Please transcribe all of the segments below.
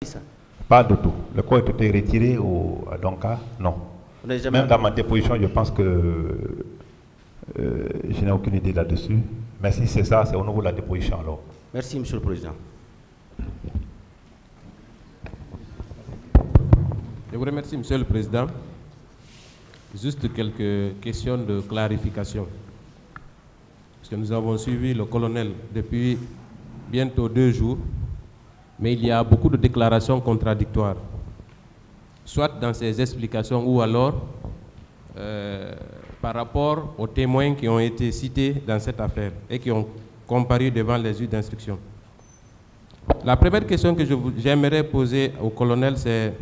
ça. Pas du tout. Le corps a été retiré donc non. Même dans ma déposition, je pense que je n'ai aucune idée là-dessus. Mais si c'est ça, c'est au niveau de la déposition alors. Merci, Monsieur le Président. Je vous remercie, Monsieur le Président. Juste quelques questions de clarification. Parce que nous avons suivi le colonel depuis bientôt 2 jours, mais il y a beaucoup de déclarations contradictoires, soit dans ses explications ou alors par rapport aux témoins qui ont été cités dans cette affaire et qui ont comparu devant les juges d'instruction. La première question que j'aimerais poser au colonel, c'est: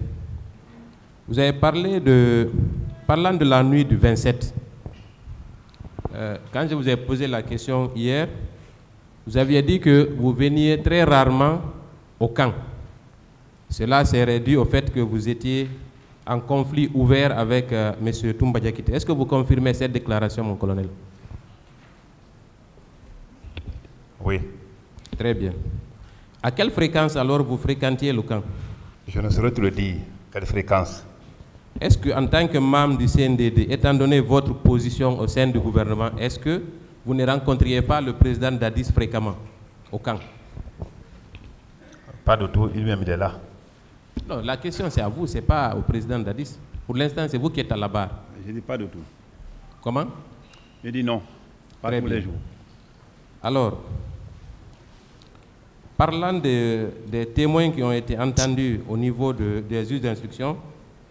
vous avez parlé parlant de la nuit du 27. Quand je vous ai posé la question hier, vous aviez dit que vous veniez très rarement au camp. Cela serait dû au fait que vous étiez en conflit ouvert avec M. Toumba Diakité. Est-ce que vous confirmez cette déclaration, mon colonel? Oui. Très bien. À quelle fréquence alors vous fréquentiez le camp? Je ne saurais te le dire. Quelle fréquence? Est-ce qu'en tant que membre du CNDD, étant donné votre position au sein du gouvernement, est-ce que vous ne rencontriez pas le président Dadis fréquemment au camp? Pas du tout, lui-même il est là. Non, la question c'est à vous, c'est pas au président Dadis. Pour l'instant, c'est vous qui êtes à la barre. Je dis pas du tout. Comment? Je dis non, pas tous les jours. Alors, parlant des témoins qui ont été entendus au niveau des juges d'instruction,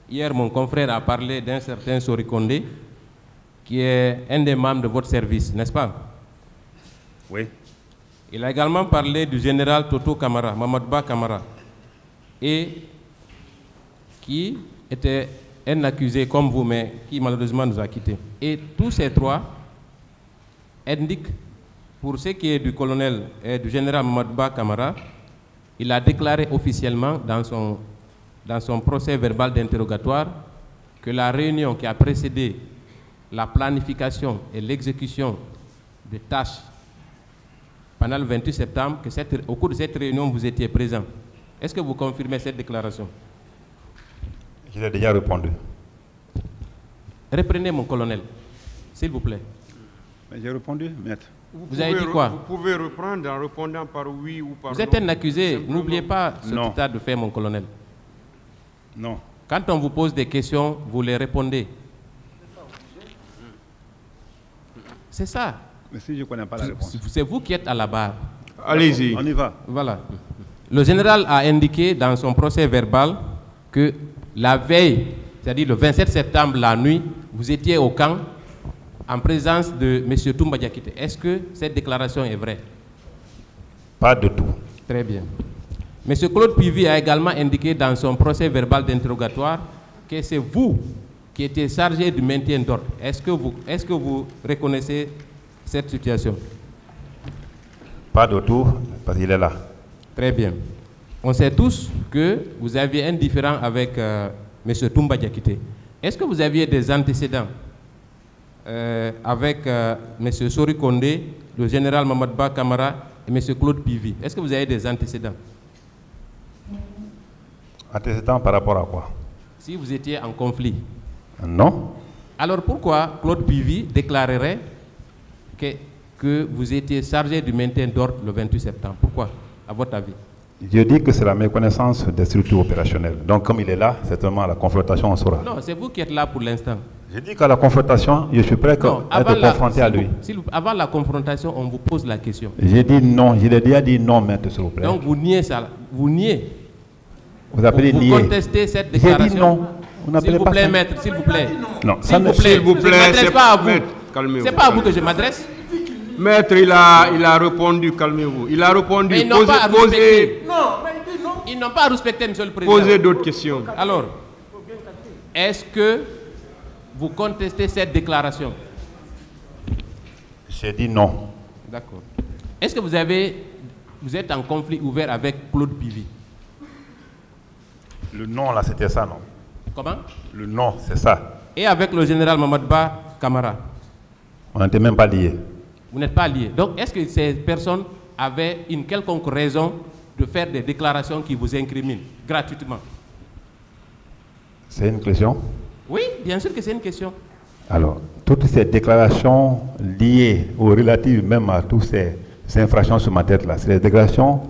hier mon confrère a parlé d'un certain Sori Kondé, qui est un des membres de votre service, n'est-ce pas? Oui. Il a également parlé du général Toto Kamara, Mamadba Kamara, et qui était un accusé comme vous, mais qui malheureusement nous a quittés. Et tous ces trois indiquent, pour ce qui est du colonel et du général Mamadba Kamara, il a déclaré officiellement dans son procès verbal d'interrogatoire que la réunion qui a précédé la planification et l'exécution des tâches pendant le 28 septembre, au cours de cette réunion, vous étiez présent. Est-ce que vous confirmez cette déclaration? Je l'ai déjà répondu. Reprenez, mon colonel, s'il vous plaît. J'ai répondu, maître. Vous avez dit quoi? Vous pouvez reprendre en répondant par oui ou par non. Vous êtes un accusé, n'oubliez pas ce état de fait, mon colonel. Non. Quand on vous pose des questions, vous les répondez. C'est ça. Mais si je ne connais pas la réponse. C'est vous qui êtes à la barre. Allez-y. On y va. Voilà. Le général a indiqué dans son procès verbal que la veille, c'est-à-dire le 27 septembre, la nuit, vous étiez au camp en présence de M. Toumba Diakité. Est-ce que cette déclaration est vraie? Pas du tout. Très bien. M. Claude Pivi a également indiqué dans son procès verbal d'interrogatoire que c'est vous qui étiez chargé du maintien d'ordre. Est-ce que vous reconnaissez cette situation? Pas du tout, parce qu'il est là. Très bien. On sait tous que vous aviez un différend avec M. Toumba Diakité. Est-ce que vous aviez des antécédents avec M. Sori Kondé, le général Mamadba Kamara et M. Claude Pivi? Est-ce que vous avez des antécédents? Antécédents par rapport à quoi? Si vous étiez en conflit. Non. Alors pourquoi Claude Pivi déclarerait que vous étiez chargé du maintien d'ordre le 28 septembre? Pourquoi, à votre avis? Je dis que c'est la méconnaissance des structures opérationnelles. Donc comme il est là, certainement à la confrontation, on saura. Non, c'est vous qui êtes là pour l'instant. Je dis qu'à la confrontation, je suis prêt à être confronté à lui. Avant la confrontation, on vous pose la question. J'ai dit non, je l'ai déjà dit non, maître, s'il vous plaît. Donc vous niez ça, vous niez. Vous appelez nier. Vous contestez cette déclaration. J'ai dit non. S'il vous plaît, maître, s'il vous plaît. Non, s'il vous plaît, c'est pas à vous. Calmez-vous. C'est pas à vous que je m'adresse. Maître, il a répondu, calmez-vous. Il a répondu, mais ils n'ont pas respecté. Ils n'ont pas respecté, monsieur le président. Posez d'autres questions. Alors, est-ce que vous contestez cette déclaration? J'ai dit non. D'accord. Est-ce que vous êtes en conflit ouvert avec Claude Pivi? Le non, là, c'était ça, non? Comment? Le non, c'est ça. Et avec le général Mamadba Kamara? On n'était même pas liés. Vous n'êtes pas liés. Donc, est-ce que ces personnes avaient une quelconque raison de faire des déclarations qui vous incriminent gratuitement? C'est une question? Oui, bien sûr que c'est une question. Alors, toutes ces déclarations liées ou relatives même à toutes ces infractions sur ma tête là, c'est des déclarations...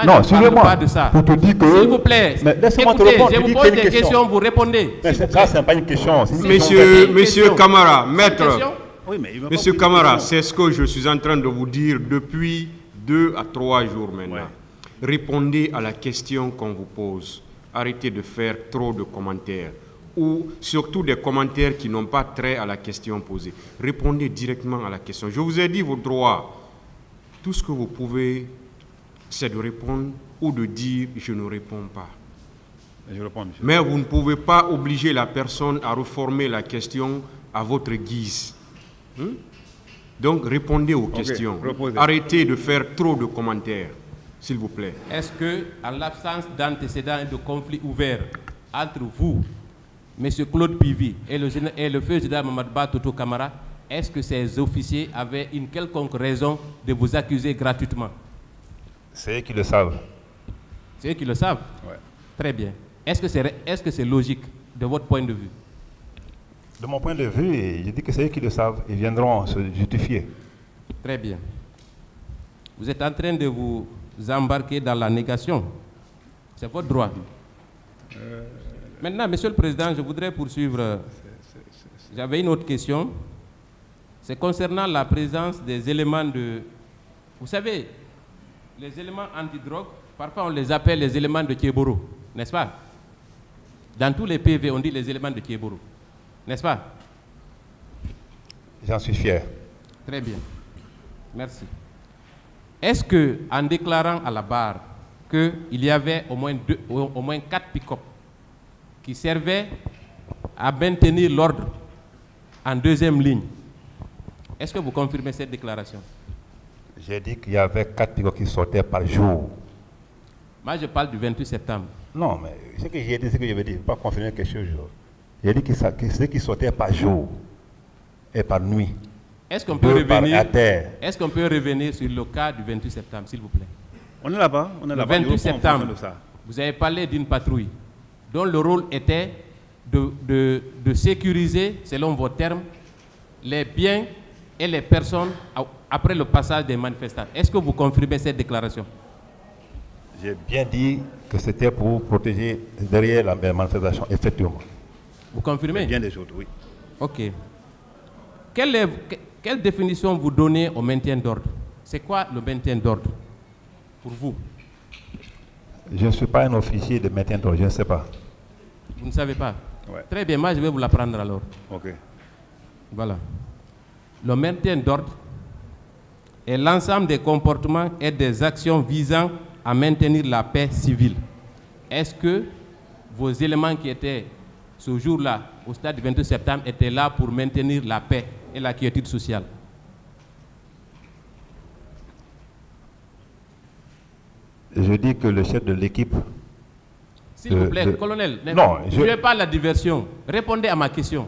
Non, suivez-moi, pour te dire que... S'il vous plaît, écoutez, je vous pose des questions, vous répondez. Ça, c'est pas une question. Monsieur Camara, maître, oui, Monsieur Camara, c'est ce que je suis en train de vous dire depuis 2 à 3 jours maintenant. Ouais. Répondez à la question qu'on vous pose. Arrêtez de faire trop de commentaires ou surtout des commentaires qui n'ont pas trait à la question posée. Répondez directement à la question. Je vous ai dit vos droits. Tout ce que vous pouvez, c'est de répondre ou de dire « je ne réponds pas ». Je réponds, monsieur. Mais vous ne pouvez pas obliger la personne à reformer la question à votre guise. Donc, répondez aux questions. Reposez. Arrêtez de faire trop de commentaires, s'il vous plaît. Est-ce que, en l'absence d'antécédents et de conflits ouverts entre vous, M. Claude Pivy et le feu général Mamadba Toto Camara, est-ce que ces officiers avaient une quelconque raison de vous accuser gratuitement? C'est eux qui le savent. C'est eux qui le savent? Ouais. Très bien. Est-ce que c'est logique de votre point de vue? De mon point de vue, je dis que c'est eux qui le savent. Ils viendront se justifier. Très bien. Vous êtes en train de vous embarquer dans la négation. C'est votre droit. Maintenant, Monsieur le Président, je voudrais poursuivre. J'avais une autre question. C'est concernant la présence des éléments de... Vous savez, les éléments antidrogue, parfois on les appelle les éléments de Thieboro, n'est-ce pas? Dans tous les PV, on dit les éléments de Thieboro, n'est-ce pas? J'en suis fier. Très bien. Merci. Est-ce que, en déclarant à la barre qu'il y avait au moins 4 pick-up qui servaient à maintenir l'ordre en deuxième ligne, est-ce que vous confirmez cette déclaration? J'ai dit qu'il y avait 4 pick-up qui sortaient par jour. Moi, je parle du 28 septembre. Non, mais ce que j'ai dit, c'est que je veux dire, je ne vais pas confirmer quelque chose. J'ai dit que ceux qui sortaient par jour et par nuit. Est-ce qu'on peut revenir sur le cas du 28 septembre, s'il vous plaît? On est là-bas. Le 28 septembre, vous avez parlé d'une patrouille dont le rôle était de sécuriser, selon vos termes, les biens et les personnes après le passage des manifestants. Est-ce que vous confirmez cette déclaration? J'ai bien dit que c'était pour protéger derrière la manifestation, effectivement. Vous confirmez? Bien des autres, oui. Ok. Quelle définition vous donnez au maintien d'ordre? C'est quoi le maintien d'ordre pour vous? Je ne suis pas un officier de maintien d'ordre, je ne sais pas. Vous ne savez pas? Ouais. Très bien, moi je vais vous l'apprendre alors. Ok. Voilà. Le maintien d'ordre est l'ensemble des comportements et des actions visant à maintenir la paix civile. Est-ce que vos éléments qui étaient ce jour-là, au stade du 22 septembre, étaient là pour maintenir la paix et la quiétude sociale? Je dis que le chef de l'équipe... S'il vous plaît, colonel, je ne veux pas la diversion. Répondez à ma question.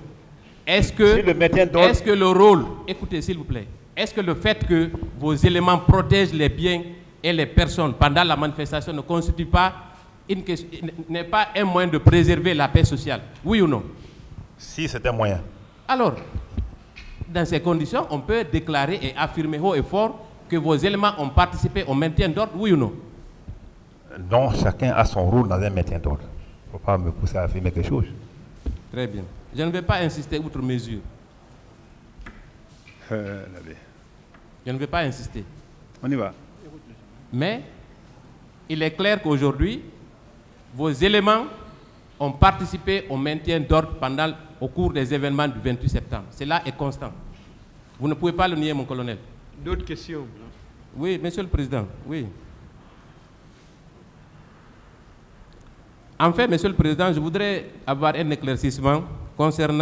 Est-ce que le rôle... Écoutez, s'il vous plaît. Est-ce que le fait que vos éléments protègent les biens et les personnes pendant la manifestation ne constitue pas n'est pas un moyen de préserver la paix sociale? Oui ou non? Si, c'est un moyen. Alors, dans ces conditions, on peut déclarer et affirmer haut et fort que vos éléments ont participé au maintien d'ordre, oui ou non? Non, chacun a son rôle dans un maintien d'ordre. Il ne faut pas me pousser à affirmer quelque chose. Très bien. Je ne vais pas insister outre mesure. Je ne vais pas insister. On y va. Mais il est clair qu'aujourd'hui, vos éléments ont participé au maintien d'ordre au cours des événements du 28 septembre. Cela est constant. Vous ne pouvez pas le nier, mon colonel. D'autres questions? Oui, Monsieur le Président, oui. En fait, Monsieur le Président, je voudrais avoir un éclaircissement concernant